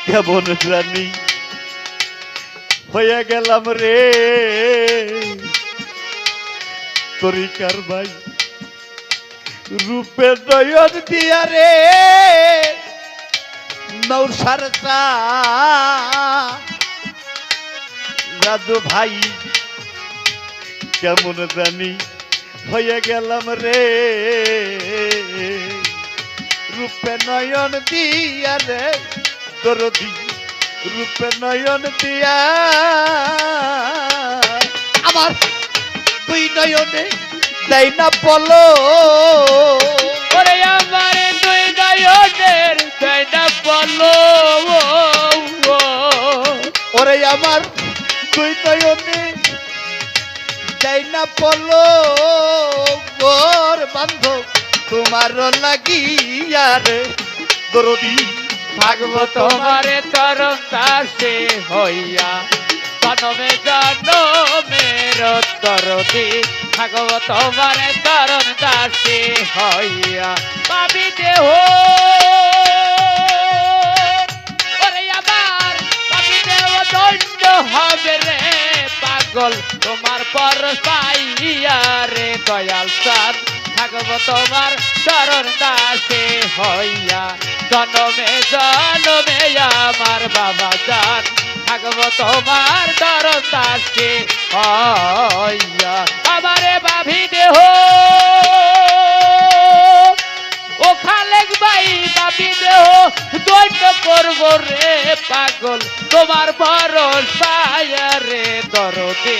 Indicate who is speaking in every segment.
Speaker 1: কেমন জানি হয়ে গেলাম রে তরিকার ভাই রূপে নয়ন দিয়া রে নৌসার রাজু ভাই কেমন জানি হয়ে গেলাম রে রূপে নয়ন দিয়া রে দরদি রূপে নয়ন দিয়া আমার তুই নয়নে দেয় না বলো
Speaker 2: ওরে আমার তুই নয়নের দেয় না বলো
Speaker 1: ওরে আমার তুই নয়নে দেয় না বলো গোর বান্ধব তোমার লাগিয়া রে দরদি
Speaker 2: থাকবো তোমারে তরম দাসে হইয়া জনমে জনমের তরদি থাকবো তোমারে তরম দাসে হইয়া পাবি দেহ ওরে আমার পাবি দেহ দণ্ড হবে রে পাগল তোমার পর পাইয়া রে দয়াল চাঁদ থাকবো তোমার চরণ দাসে হইয়া জনমে জনমে আমার বাবা জান থাকবো তোমার চরণ দাসে হইয়া আমারে বাভি দেহ ও খালেক ভাই বাভি দেহ দৈন্য করবো রে পাগল তোমার ভরসায় রে দরদে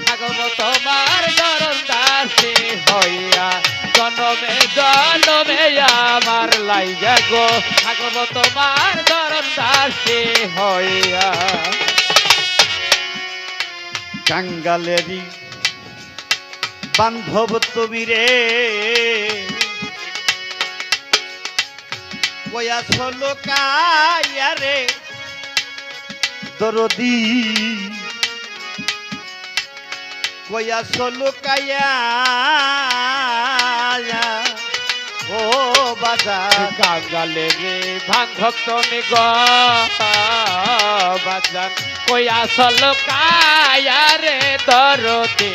Speaker 2: থাকবো তোমার চরণ দাসে হইয়া জনমে জনমে আমার লাইগা গো থাকবো তোমার চরণ দাসে হইয়া
Speaker 1: কাঙ্গালেরই বান্ধব তুমি রে কয়াছ লোকায়া রে দরদি কয়াছ লোকায়া ও বাজার
Speaker 2: কাঙ্গালে রে বান্ধব তুমি গ বাজান কয়া সল কায়া রে দরদে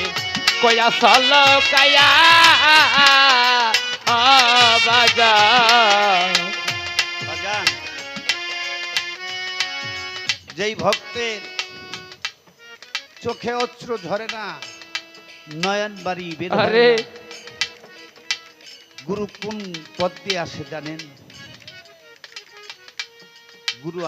Speaker 2: কয়া সল কায়া বাজান
Speaker 1: বাজান যেই ভক্তের চোখে অশ্রু ঝরে না নয়ন বাড়ি বের হয়
Speaker 2: আরে
Speaker 1: না, গুরু কোন পদ দিয়ে আসে জানেন? গুরু